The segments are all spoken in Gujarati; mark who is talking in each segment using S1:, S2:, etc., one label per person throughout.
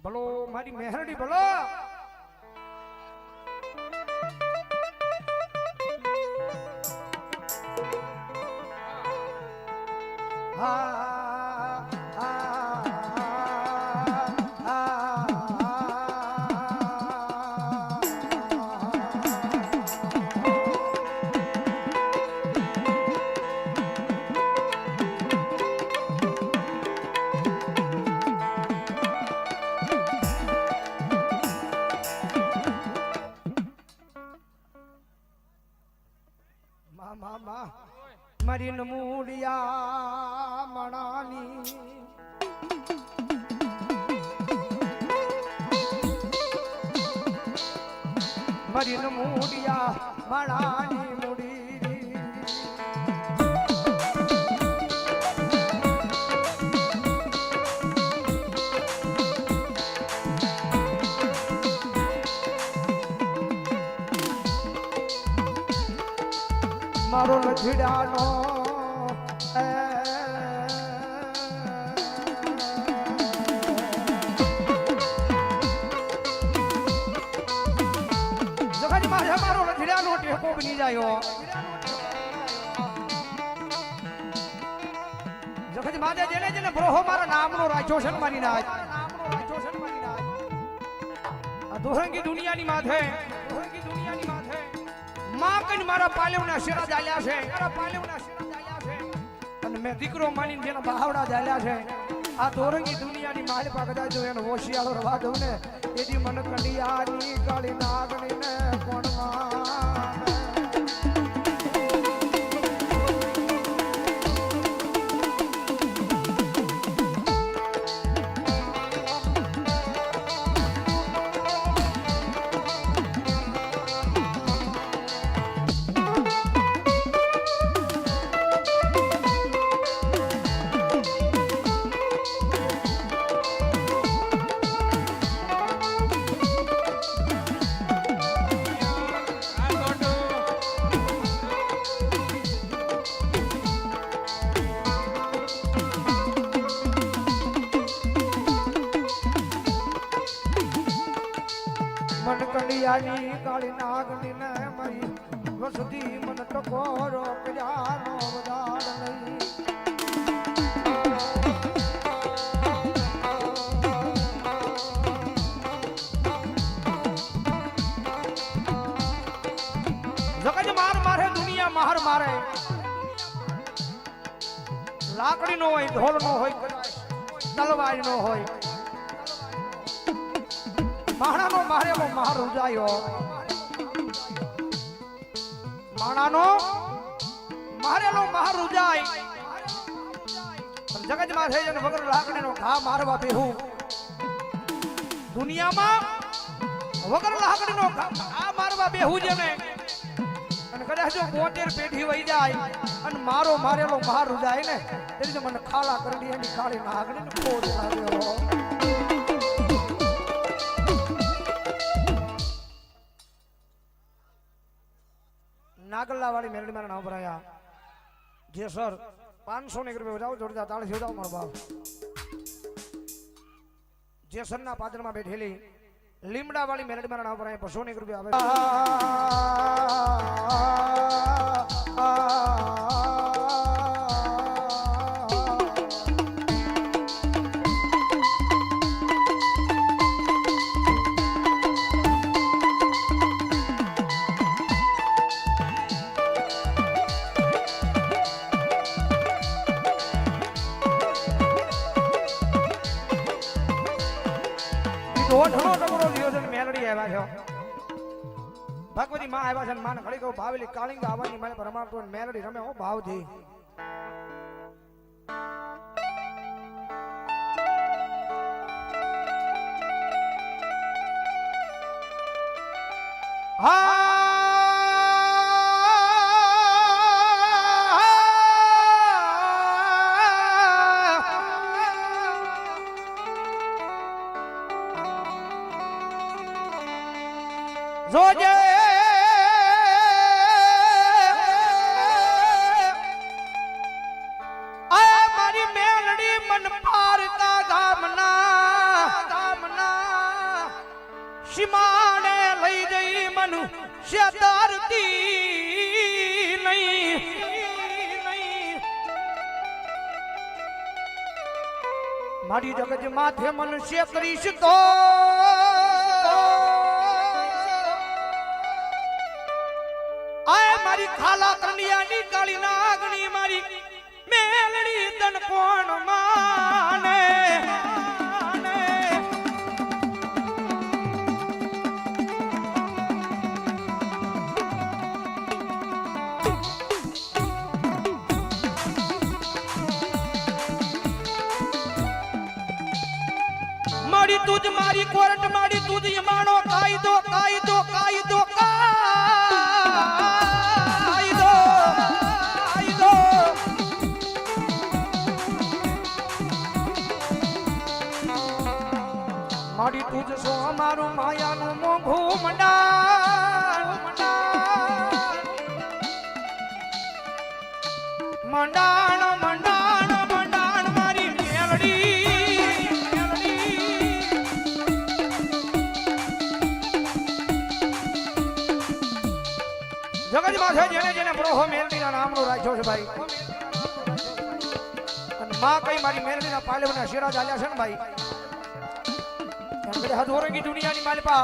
S1: ભલો મારી મેહરડી ભલો મારી નમૂડિયા મણાની મારી નમૂડિયા મણાની મુડી મારો લખડાનો જગાજી મારો લખડાનો ટેકો બની જાયો જગાજી માજે જેને જેને બ્રોહો મારા નામનો રાખ્યો છે મારી નાજ આ દોરંગી દુનિયાની માથે માકન મારા પાલેવના શેરા જાલ્યા છે અને મેં દીકરો માનીને જેના બહાવડા જાલ્યા છે આ દોરંગી દુનિયાની માલ પાકતા જો એનો હોશિયારો રવા દઉં ને એથી મન કંડિયાની કાળી નાગણી ને કોણમાં કંડિયાની કાળી નાગની ને મરી વસતી મન ટકોરો કર્યાનો વધાર નહીં જગત મારે દુનિયા માર મારે લાકડી નો હોય ઢોલ નો હોય તલવાર નો હોય માણાનો મારેલો મહાર ઉજાયો માણાનો મારેલો મહાર ઉજાય જગત માં થઈ જને વગર લાકડીનો ઘા મારવા બેહું દુનિયામાં વગર લાકડીનો ઘા મારવા બેહું જેને અને કદાચ જો 72 પેઢી વહી જાય અને મારો મારેલો મહાર ઉજાય ને તેથી મને ખાલા કરડી એની ખાલી નાગડીને ખોડ લાગ્યો નાગલ્લા વાળી મેરડી મારા નામ પર આયા જે સર 500 ને રૂપિયા બજાવો જોરદાર તાળી જોડાવો મારો બાપ જે સરના પાદરમાં બેઠેલી લીમડા વાળી મેરડી મારા નામ પર આયા 200 ને રૂપિયા ભગવતી માં આવ્યા છે માને ઘડી કહું ભાવેલી કાળિંગ આવવાની મને પરમાર્થ મેલડી રમે હો ભાવથી જોજે આ મારી મેલડી મન પારકા ગામના સીમાડે લઈ જઈ મનુષ્ય તરતી નહીં મારી જગત માથે મનુષ્ય કરીશ તો આય મારી ખાલા કરનિયાની કાળી નાગણી મારી મેલડી તન કોણ માને મારી તુજ મારી કોર્ટ મારી તુજ માણો કાયદો કાયદો કાયદો કાયદો કાયદો મારી તુજ સો અમારું માયાનું મોંઘું મંડાણ મંડાણ મંડાણ મંડાણ મારી મેલડી જગતમાં છે જેને જેને પ્રોહો મેલડીના નામનો રાખ્યો છે ભાઈ અને માં કઈ મારી મેલડીના પાલવના શિરા ચાલ્યા છે ને ભાઈ એટલે હદોરંગી દુનિયાની માલપા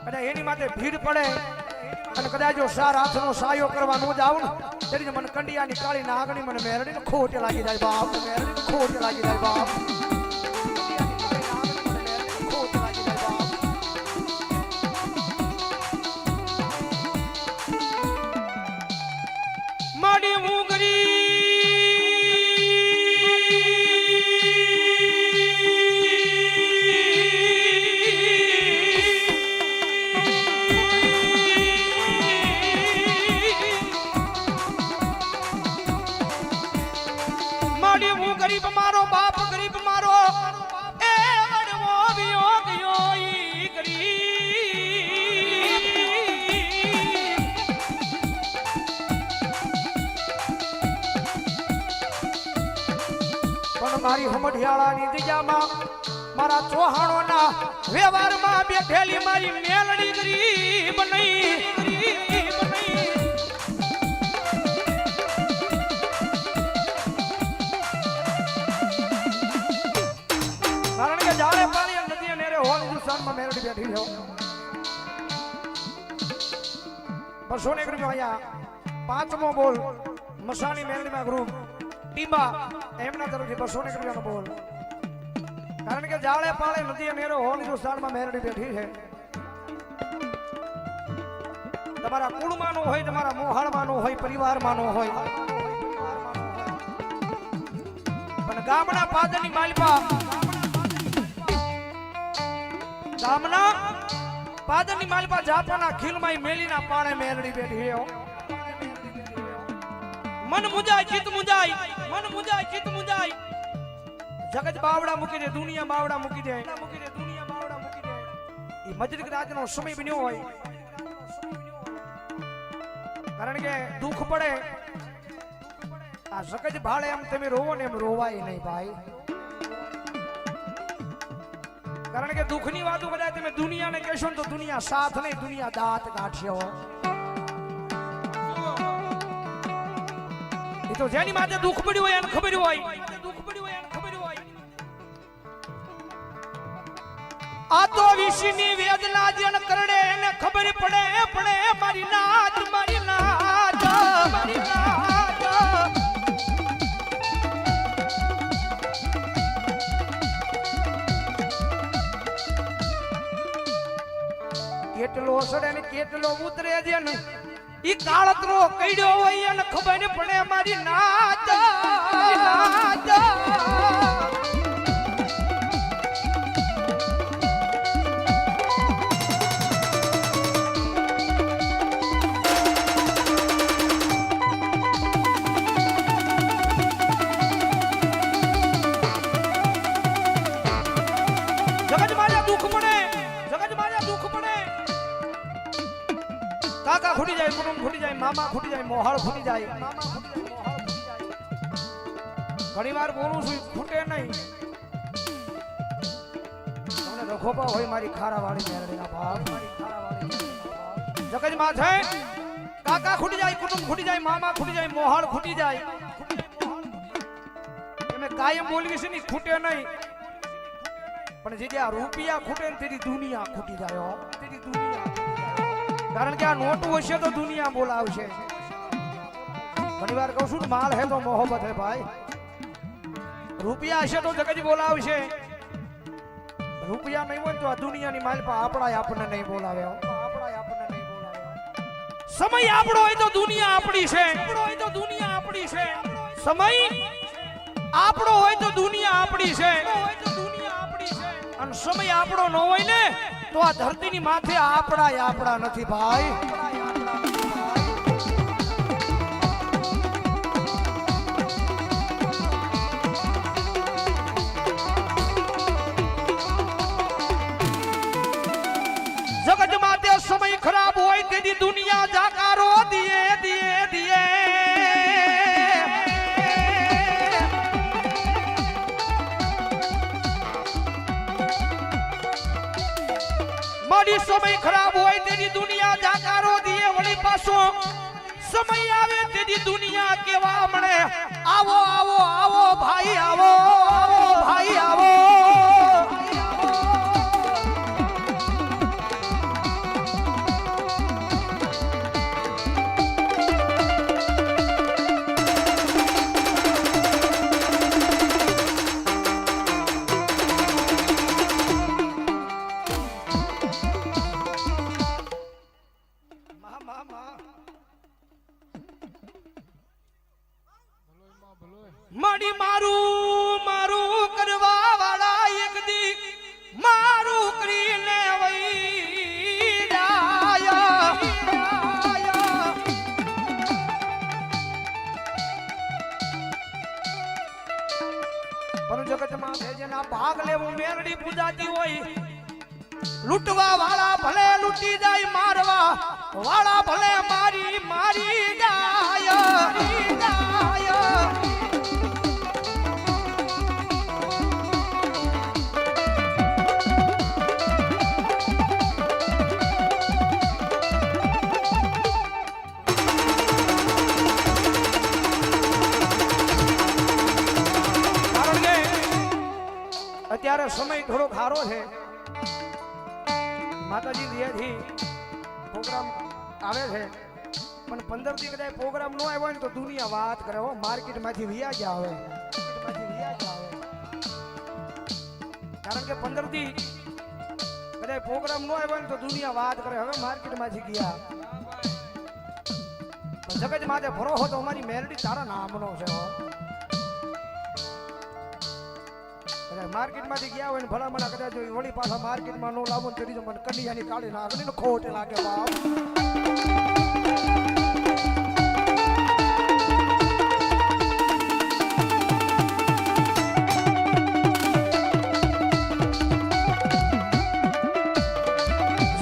S1: અને એની માથે ભીડ પડે અને કદાચ જો સાર હાથનો સાયો કરવા ન જાવ ને તેની મને કંડિયાની કાળી નાગણી મને મેલડીને ખોટે લાગી જાય બાપ મેલડીને ખોટે લાગી જાય બાપ માડી મુગરી માડી હું ગરીબ મારો બાપ ગરીબ મારો એ વડવો વિયો ગયો ઈ ગરીબ પણ મારી હમઢિયાળાની દિજામાં મારા ચૌહાણોના વ્યવહારમાં બેઠેલી મારી મેલડી ગરીબ નહીં ગરીબ નહીં કારણ કે જાણે પાણી નદી નેરે હોલ હિન્દુસ્તાનમાં મેલડી બેઠી છે 200 ગ્રુપ અહીંયા પાંચમો બોલ મસાણી મેલડીમાં ગ્રુપ ટીબા એમના તરફથી 200 રૂપિયાનો બોલ કારણ કે જાળે પાળે નદી નેરો હોલ હિન્દુસ્તાનમાં મેલડી બેઠી છે તમારા કુળમાં નો હોય તમારા મોહાળમાં નો હોય પરિવારમાં નો હોય પણ ગામના પાદરની માલપા ગામના પાદરની માલપા જાપાના ખીલમાં મેલીના પાણે મેલડી બેઠી છે મન મુજાય ચિત મુજાય મન મુજાય ચિત મુજાય જગત બાવડા મૂકી દે દુનિયા બાવડા મૂકી દે દુનિયા બાવડા મૂકી દે એ મજરીક રાતનો સમય બન્યો હોય કારણ કે દુઃખ પડે આ સકજ ભાળે એમ તમે રોવો ને એમ રોવાય નહીં ભાઈ કારણ કે દુઃખની વાતો કદાચ તમે દુનિયાને કહેશો ને તો દુનિયા સાથ નહીં દુનિયા દાંત કાઢશે એ તો જેની માથે દુઃખ પડ્યું હોય એને ખબર હોય દુઃખ પડ્યું હોય એને ખબર હોય આ તો વિષની વેદના જેને કરડે એને ખબર પડે પડે મારી નાચ મારી નાચ મારી નાચ કેટલો સડે ને કેટલો ઉતરે છે ને ઈ કાળતરો કઈડ્યો હોય એને ખબર ને પડે મારી નાચ નાચ કાકા ખૂટી જાય કુટુંબ ખૂટી જાય મામા ખૂટી જાય મોહાળ ખૂટી જાય ઘણી વાર બોલું છું ખૂટે નહીં તમને ખોપા હોય મારી ખારાવાળી મેરડીના બાપ, મારી ખારાવાળી મેરડીના બાપ. જગતમાં છે કાકા ખૂટી જાય, કુટુંબ ખૂટી જાય, મામા ખૂટી જાય, મોહાળ ખૂટી જાય. એમે કાયમ બોલવી છે ને ખૂટે નહીં, પણ જે આ રૂપિયા ખૂટે ને તેની દુનિયા ખૂટી જાય હો, તેની દુનિયા ખૂટી જાય. કારણ કે આ નોટું હશે તો દુનિયા બોલાવશે. ઘણી વાર કહું છું ને માલ હે તો મોહબ્બત હે ભાઈ. રૂપિયા હશે તો જગત બોલાવશે, રૂપિયા નહીં હોય તો આ દુનિયાની માલ પર આપણા આપણને નહીં બોલાવે, આપણા આપણને નહીં બોલાવે. સમય આપણો હોય તો દુનિયા આપણી છે, આપણો હોય તો દુનિયા આપણી છે. સમય આપણો હોય તો દુનિયા આપણી છે, હોય તો દુનિયા આપણી છે. અને સમય આપણો ન હોય ને તો આ ધરતીની માથે આપણા નથી ભાઈ. જગત માતે સમય ખરાબ હોય તેથી દુનિયા જાકારો દિયે દિયે દિયે. મારી સમય ખરાબ હોય તેની દુનિયા જાકારો દિયે. વળી પાછો સમય આવે તેની દુનિયા કેવા મળે, આવો આવો આવો ભાઈ આવો, આવો ભાઈ આવો. મારી મારું મારું કરવા વાળા એક દી મારું કરીને વઈ જાય. પણ જગતમાં છે જેના ભાગ લેવું મેરડી પૂજાતી હોય, લૂંટવા વાળા ભલે લૂંટી જાય, મારવા વાળા ભલે મારી જાય. અત્યારે સમય થોડો ખારો છે, માતાજી દયાથી પ્રોગ્રામ આવે છે, પણ 15 દી કદાચ પ્રોગ્રામ ન આવ્યો હોય ને તો દુનિયા વાત કરે હો. માર્કેટમાંથી વિયા જ આવે, કારણ કે 15 દી કદાચ પ્રોગ્રામ ન આવ્યો ને તો દુનિયા વાત કરે. હવે માર્કેટમાંથી ગયા જગત માથે ભરોસો તો અમારી મેરડી તારા નામનો છે હો. માર્કેટમાંથી ગયા હોય ને ભલામણા કદાચ વળી પાછા માર્કેટમાં નો લાવો ને કરી મને કડિયાની કાઢી નાખે ને ખોટે લાગે બાપ.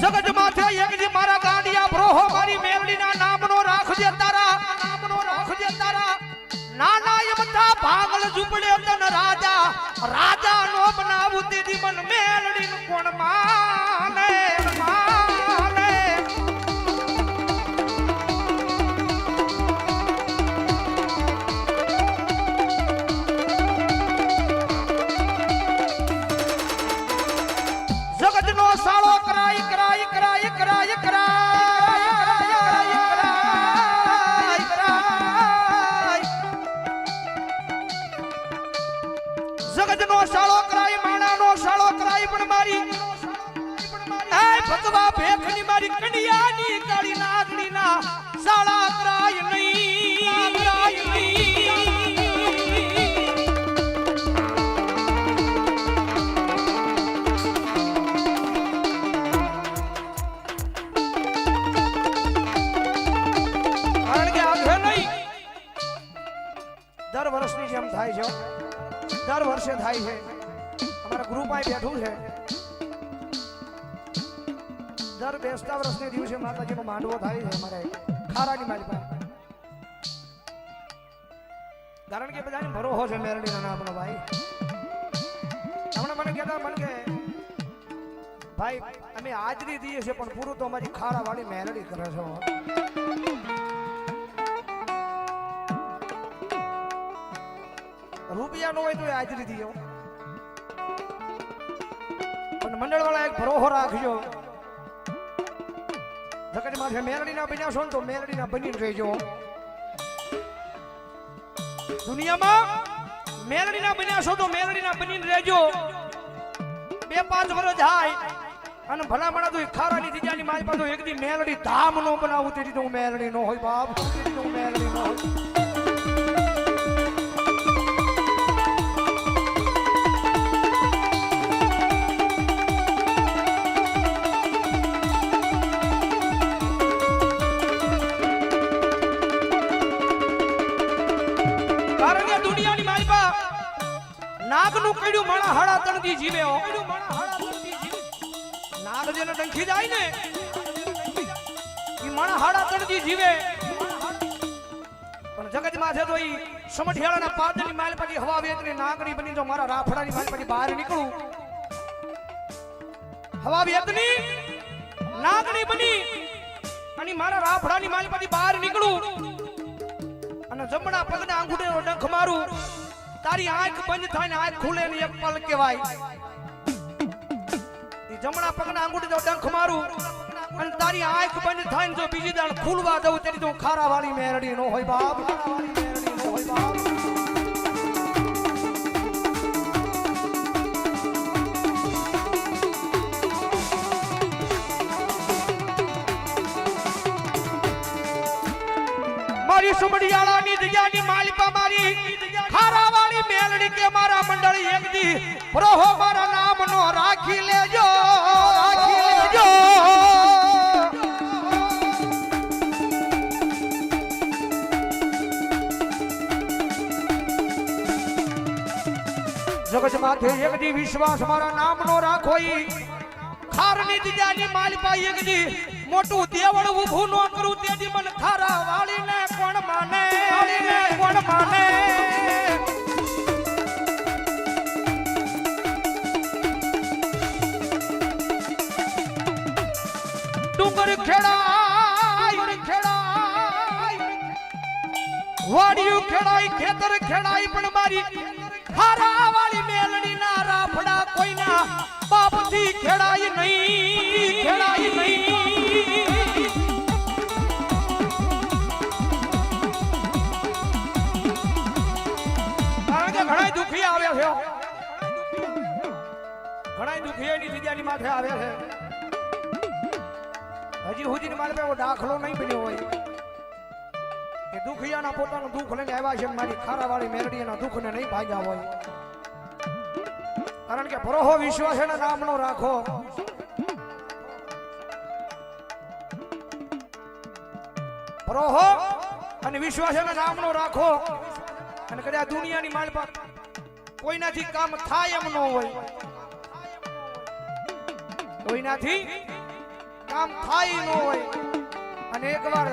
S1: જગત માથે એકજી મારા ગાંડિયા ભરોહો મારી મેરડીના નામનો રાખજે તારા, નામનો રાખજે તારા. નાના એમતા ભાગલ ઝૂંપડે તન રાજા, રાજા નો બનાવું દીદી મન મેલડી કોણ માને માને. જગત નો સાળો કરાય કરાય કરાય કરાય જગત નો સાળો કરાય, માણા નો સાળો કરાય, પણ મારી ભગવા ભેખની મારી કડિયાની કાળી નાગણી ના સાળા કરાય નહીં. કારણ કે આ નહીં દર વર્ષની જેમ થાય છે, દર વર્ષે થાય છે. અમારા ગ્રુપ આ બેઠું છે, દર બેસતા વર્ષને દિવસે માતાજીનો માંડવો થાય છે અમારે ખારાની મારી પાસે. કારણ કે બધાને ભરોસો છે મેરડીના નામનો ભાઈ. હમણાં મને કહેતા મને કે ભાઈ અમે હાજરી દઈએ છીએ પણ પૂરું તો અમારી ખારા વાળી મેલડી કરે છે રૂપિયા નો હોય તો હાજરી દઈએ પણ મંડળ વાળા એક ભરોસો રાખજો જગત માં મેલડી ના બન્યા છો ને તો મેલડી ના બની રહેજો દુનિયામાં મેલડી ના બન્યા છો તો મેલડી ના બની રહેજો 2-5 વર્ષ જાય અને ભલા મણા તો ખારાની જગ્યાની મારી પાસે એક દી મેલડી ધામ નો બનાવું તેરી તો મેલડી નો હોય બાપ તેરી તો મેલડી નો હોય કારણ કે દુનિયાની મારી પાસે નાગનું કડ્યું માણા હાડા તણથી જીવે હો કડ્યું માણા હાડા તણથી જીવે નાગ જેને ડંખી જાય ને ઈ માણા હાડા તણથી જીવે પણ જગતમાં છે તો ઈ સમઠિયાળાના પાદની માલ પછી હવા વેતની નાગની બની જો મારા રાફડાની માલ પછી બહાર નીકળું હવા વેતની નાગની બની અને મારા રાફડાની માલ પછી બહાર નીકળું અને જમણા પગના આંગૂઠેનો ડંખ મારું તારી આંખ બંધ થાય ને આંખ ખુલે ને એક પલ કહેવાય ઈ જમણા પગના આંગૂઠેનો ડંખ મારું અને તારી આંખ બંધ થાય ને જો બીજી દાણ ખુલવા દઉં તેની તો ખારા વાળી મેરડી નો હોય બાપ ખારા વાળી મેરડી નો હોય બાપ મારી સુમડિયાળાની જગ્યાની માલિપા મારી ખારાવાળી મેલડી કે મારા મંડળી એક દી પ્રહો મારા નામનો રાખી લેજો જગત માથે એક દી વિશ્વાસ મારા નામનો રાખો ઈ ખારની જગ્યાની માલિપા એક દી મોટું દેવળ ઊભું ન કરું તેથી મને ખારા વાળીને કોણ માને ડુંગર ખેડાય વાડિયું ખેડાય ખેતર ખેડાય પણ મારી ખારા વાળી મેલડી ના રાફડા કોઈના બાપથી ખેડાય નહીં ઘણા દુખી આવ્યા છે ઘણા દુખીની જગ્યાની માથે આવ્યા છે હજી હુજી મારે એવો દાખલો નહીં બન્યો હોય કે દુખિયાના પોતાનું દુઃખ લઈને આવ્યા છે મારી ખારાવાળી મેરડી એના દુઃખને નહીં ભાગ્યા હોય કારણ કે ભરોહો વિશ્વાસ એના નામનો રાખો ભરોહો અને વિશ્વાસ એના નામનો રાખો અને કદાચ દુનિયાની માલ પર કોઈનાથી કામ થાય એમ ન હોય કોઈનાથી કામ થાય ન હોય અને એકવાર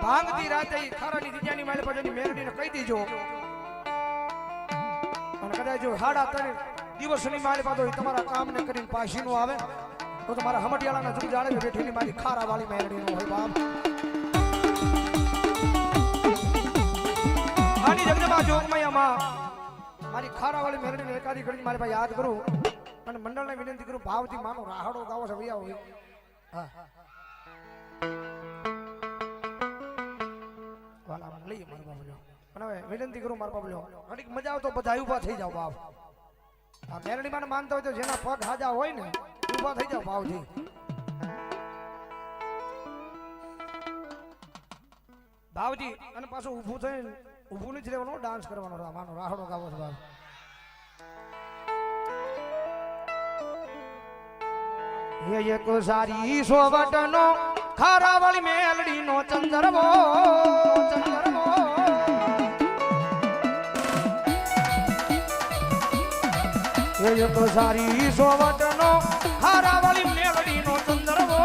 S1: ભાંગતી રાતે ખારાની જગ્યાની માલ પર મેરડીને કહી દેજો અને કદાચ જો 3.5 દિવસની માલ પર તમારા કામને કરીને પાછી નો આવે તો તમારા હમટિયાળાના જુગ જાળે બેઠેલી મારી ખારા વાળી મેરડી નો હોય બાપ આની જગદંબા જોગમયામાં મારી ખારાવાળી મેરડીને એકાદી ઘડી મારી પાસે યાદ કરું અને મંડળને વિનંતી કરું ભાવથી માનો રાહડો ગાવો છે વૈયા હોય હા વાલા લઈએ મારા બાબલો અને હવે વિનંતી કરું મારા બાબલો ઘડીક મજા આવે તો બધા ઊભા થઈ જાવ બાપ આ મેરડીમાં માનતા હોય તો જેના પગ હાજા હોય ને ઊભા થઈ જાવ ભાવથી ભાવજી અને પાછું ઊભું થઈને ઊભું નથી રહેવાનું ડાન્સ કરવાનો માનો રાહડો ગાવો છે બાપ એક સારી સોવટનો ખારાવાળી મેલડીનો ચંદરવો એક સારી સોવટનો ખારાવાળી મેલડીનો ચંદરવો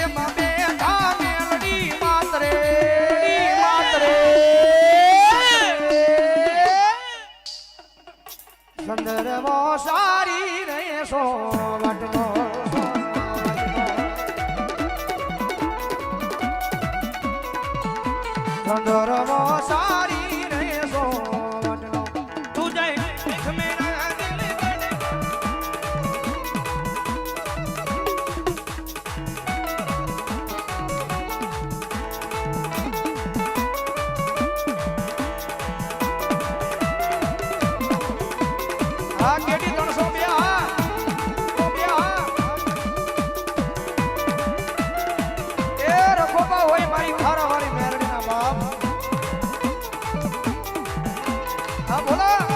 S1: એમાં બેઠા મેલડી માતરે મો સારી રે સોવટનો સુંદર મો સારી રે સોવટનો તું જય દેખ મેરા દિલ બને આ કેડી 302 એ રખોબા હોય મારી ખારા વાળી મેરડીના બાપ હા બોલા